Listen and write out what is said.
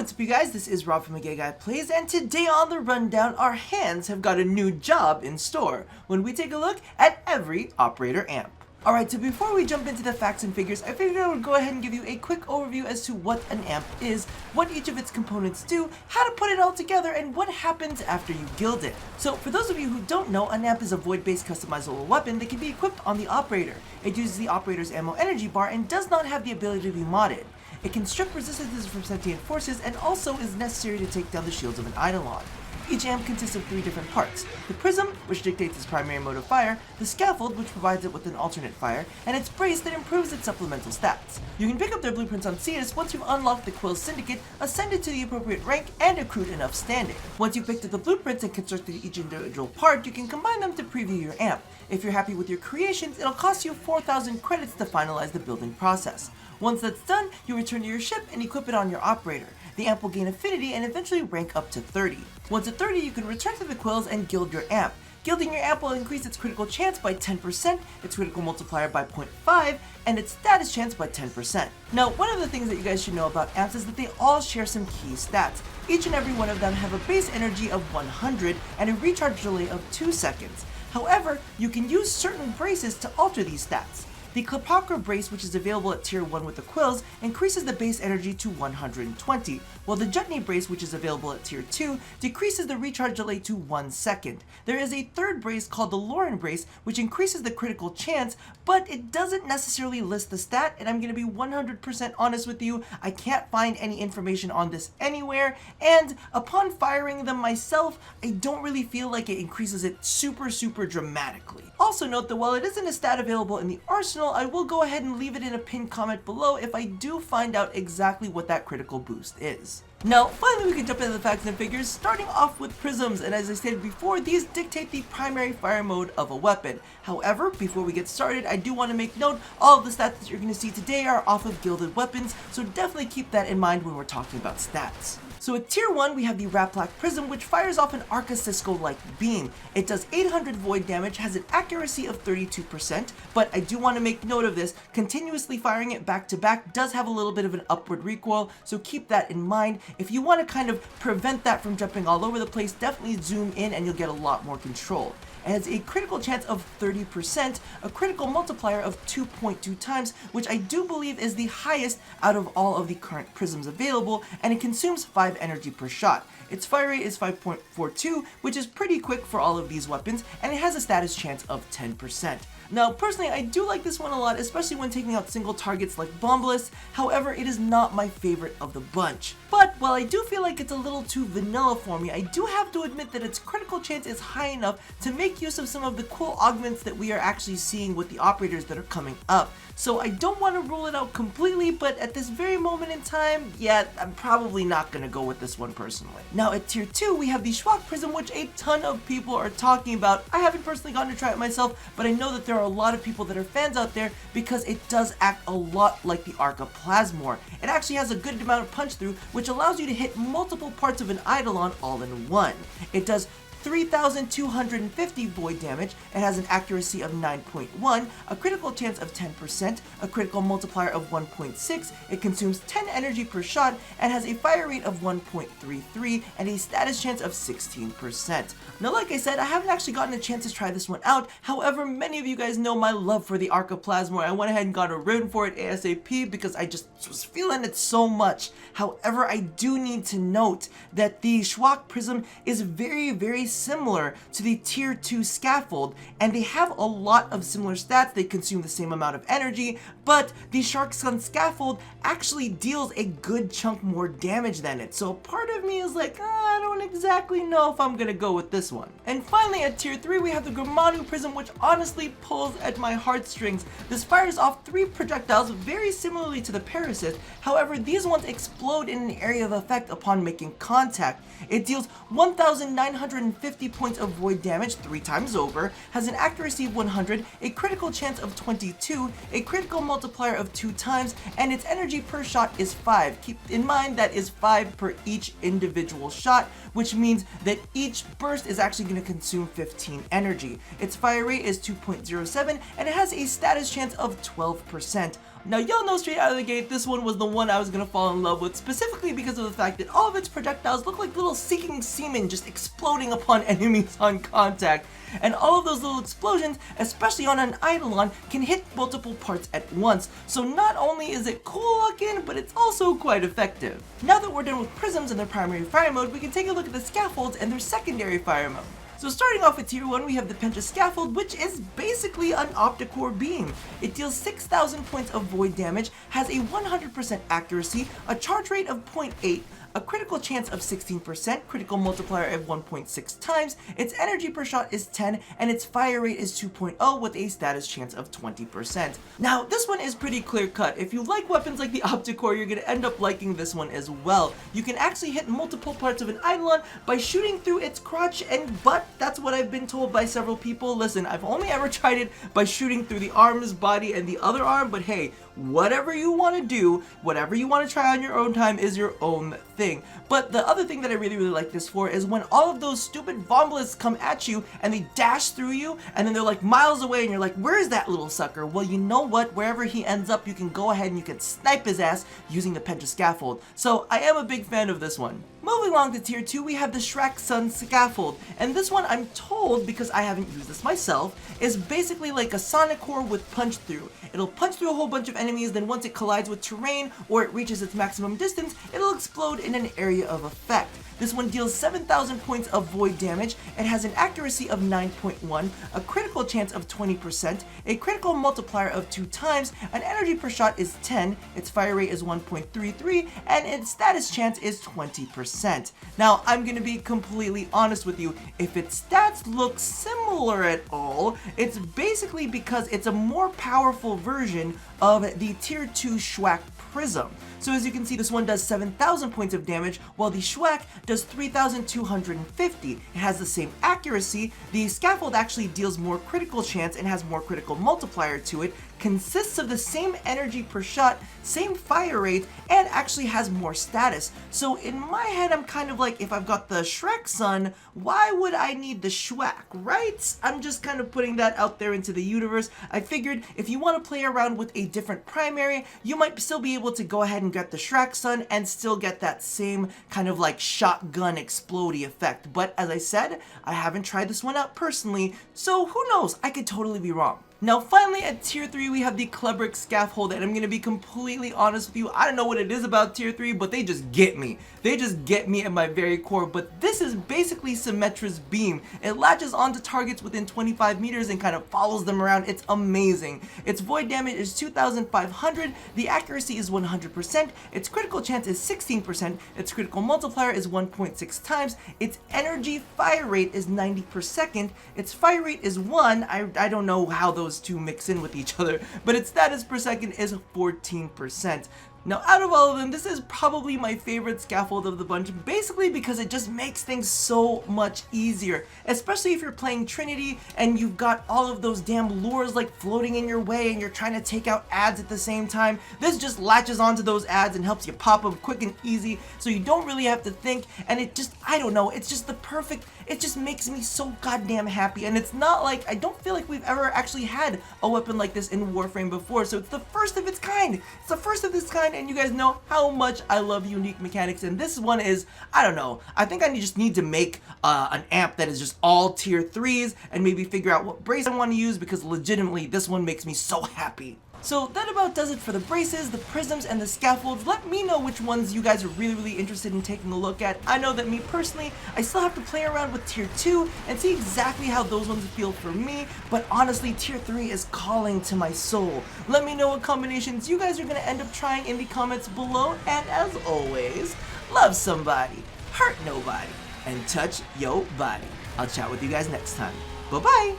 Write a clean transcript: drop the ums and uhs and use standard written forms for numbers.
what's up you guys, this is Rob from The Gay Guy Plays, and today on the rundown, our hands have got a new job in store when we take a look at every operator amp. Alright, so before we jump into the facts and figures, I figured I would go ahead and give you a quick overview as to what an amp is, what each of its components do, how to put it all together, and what happens after you guild it. So for those of you who don't know, an amp is a void-based customizable weapon that can be equipped on the operator. It uses the operator's ammo energy bar and does not have the ability to be modded. It can strip resistances from sentient forces and also is necessary to take down the shields of an Eidolon. Each amp consists of 3 different parts: the Prism, which dictates its primary mode of fire, the Scaffold, which provides it with an alternate fire, and its Brace that improves its supplemental stats. You can pick up their blueprints on CS once you've unlocked the Quill's Syndicate, ascended to the appropriate rank, and accrued enough standing. Once you've picked up the blueprints and constructed each individual part, you can combine them to preview your amp. If you're happy with your creations, it'll cost you 4,000 credits to finalize the building process. Once that's done, you return to your ship and equip it on your operator. The amp will gain affinity and eventually rank up to 30. Once at 30, you can return to the quills and guild your amp. Guilding your amp will increase its critical chance by 10%, its critical multiplier by 0.5, and its status chance by 10%. Now, one of the things that you guys should know about amps is that they all share some key stats. Each and every one of them have a base energy of 100 and a recharge delay of 2 seconds. However, you can use certain braces to alter these stats. The Klepakra Brace, which is available at tier 1 with the quills, increases the base energy to 120, while the Jutney Brace, which is available at tier 2, decreases the recharge delay to 1 second. There is a third brace called the Lauren Brace, which increases the critical chance, but it doesn't necessarily list the stat, and I'm going to be 100% honest with you, I can't find any information on this anywhere, and upon firing them myself, I don't really feel like it increases it super dramatically. Also note that while it isn't a stat available in the arsenal, I will go ahead and leave it in a pinned comment below if I do find out exactly what that critical boost is. Now, finally we can jump into the facts and figures, starting off with prisms, and as I stated before, these dictate the primary fire mode of a weapon. However, before we get started, I do want to make note, all of the stats that you're going to see today are off of gilded weapons, so definitely keep that in mind when we're talking about stats. So at tier 1, we have the Raplak Prism, which fires off an Arca Cisco-like beam. It does 800 void damage, has an accuracy of 32%, but I do want to make note of this, continuously firing it back to back does have a little bit of an upward recoil, so keep that in mind. If you want to kind of prevent that from jumping all over the place, definitely zoom in and you'll get a lot more control. It has a critical chance of 30%, a critical multiplier of 2.2 times, which I do believe is the highest out of all of the current prisms available, and it consumes 5 energy per shot. Its fire rate is 5.42, which is pretty quick for all of these weapons, and it has a status chance of 10%. Now, personally, I do like this one a lot, especially when taking out single targets like Bombalist. However, it is not my favorite of the bunch. But while I do feel like it's a little too vanilla for me, I do have to admit that its critical chance is high enough to make use of some of the cool augments that we are actually seeing with the operators that are coming up. So I don't want to rule it out completely, but at this very moment in time, yeah, I'm probably not going to go with this one personally. Now at tier 2, we have the Schwach Prism, which a ton of people are talking about. I haven't personally gotten to try it myself, but I know that there are a lot of people that are fans out there because it does act a lot like the Arca Plasmor. It actually has a good amount of punch through, which allows you to hit multiple parts of an Eidolon all in one. It does 3,250 void damage, it has an accuracy of 9.1, a critical chance of 10%, a critical multiplier of 1.6, it consumes 10 energy per shot, and has a fire rate of 1.33 and a status chance of 16%. Now like I said, I haven't actually gotten a chance to try this one out, however many of you guys know my love for the Arca Plasmor. I went ahead and got a rune for it ASAP because I just was feeling it so much. However, I do need to note that the Schwach Prism is very similar to the tier 2 Scaffold, and they have a lot of similar stats. They consume the same amount of energy, but the Shark Sun Scaffold actually deals a good chunk more damage than it. So part of me is like, I don't exactly know if I'm gonna go with this one. And finally at tier 3, we have the Gramanu Prism, which honestly pulls at my heartstrings. This fires off 3 projectiles very similarly to the Parasite. However, these ones explode in an area of effect upon making contact. It deals 1,950 points of void damage 3 times over, has an accuracy of 100, a critical chance of 22, a critical multiplier of 2 times, and its energy per shot is 5. Keep in mind that is 5 per each individual shot, which means that each burst is actually going to consume 15 energy. Its fire rate is 2.07, and it has a status chance of 12%. Now y'all know straight out of the gate, this one was the one I was gonna fall in love with, specifically because of the fact that all of its projectiles look like little seeking semen just exploding upon enemies on contact. And all of those little explosions, especially on an Eidolon, can hit multiple parts at once. So not only is it cool looking, but it's also quite effective. Now that we're done with Prisms and their primary fire mode, we can take a look at the Scaffolds and their secondary fire mode. So starting off with tier 1, we have the Penta Scaffold, which is basically an Opticore beam. It deals 6,000 points of void damage, has a 100% accuracy, a charge rate of 0.8, a critical chance of 16%, critical multiplier of 1.6 times, its energy per shot is 10, and its fire rate is 2.0 with a status chance of 20%. Now, this one is pretty clear cut. If you like weapons like the Opticore, you're going to end up liking this one as well. You can actually hit multiple parts of an Eidolon by shooting through its crotch and butt. That's what I've been told by several people. Listen, I've only ever tried it by shooting through the arms, body, and the other arm, but hey, whatever you want to do, whatever you want to try on your own time is your own thing. But the other thing that I really like this for is when all of those stupid Vombolists come at you and they dash through you and then they're like miles away and you're like, where is that little sucker? Well, you know what? Wherever he ends up, you can go ahead and you can snipe his ass using the Penta Scaffold. So I am a big fan of this one. Moving along to tier 2, we have the Shrek Sun Scaffold, and this one I'm told, because I haven't used this myself, is basically like a Sonic Core with punch through. It'll punch through a whole bunch of enemies, then once it collides with terrain or it reaches its maximum distance, it'll explode in an area of effect. This one deals 7,000 points of void damage, it has an accuracy of 9.1, a critical chance of 20%, a critical multiplier of 2 times, an energy per shot is 10, its fire rate is 1.33, and its status chance is 20%. Now, I'm gonna be completely honest with you, if its stats look similar at all, it's basically because it's a more powerful version of the tier 2 Schwack Prism. So as you can see, this one does 7,000 points of damage, while the Schwack does 3,250. It has the same accuracy. The Scaffold actually deals more critical chance and has more critical multiplier to it, consists of the same energy per shot, same fire rate, and actually has more status. So in my head, I'm kind of like, if I've got the Shrek Sun, why would I need the Schwack, right? I'm just kind of putting that out there into the universe. I figured if you want to play around with a different primary, you might still be able to go ahead and get the Shrek Sun and still get that same kind of like shotgun explodey effect. But as I said, I haven't tried this one out personally, so who knows, I could totally be wrong. Now finally at tier 3 we have the Klebrick Scaffold, and I'm gonna be completely honest with you, I don't know what it is about tier 3, but they just get me. They just get me at my very core, but this is basically Symmetra's beam. It latches onto targets within 25 meters and kind of follows them around. It's amazing. Its void damage is 2,500, the accuracy is 100%, its critical chance is 16%, its critical multiplier is 1.6 times, its energy fire rate is 90 per second, its fire rate is 1, I don't know how those two mix in with each other, but its status per second is 14%. Now, out of all of them, this is probably my favorite Scaffold of the bunch, basically because it just makes things so much easier, especially if you're playing Trinity and you've got all of those damn lures like floating in your way and you're trying to take out ads at the same time. This just latches onto those ads and helps you pop them quick and easy, so you don't really have to think, and it just, I don't know, it's just the perfect, it just makes me so goddamn happy, and it's not like, I don't feel like we've ever actually had a weapon like this in Warframe before, so it's the first of its kind. It's the first of its kind, and you guys know how much I love unique mechanics, and this one is, I don't know, I think I just need to make an amp that is just all tier 3s and maybe figure out what brace I want to use, because legitimately this one makes me so happy. So that about does it for the braces, the prisms, and the scaffolds. Let me know which ones you guys are really interested in taking a look at. I know that me personally, I still have to play around with tier 2 and see exactly how those ones feel for me, but honestly tier 3 is calling to my soul. Let me know what combinations you guys are going to end up trying in the comments below, and as always, love somebody, hurt nobody, and touch your body. I'll chat with you guys next time. Bye bye!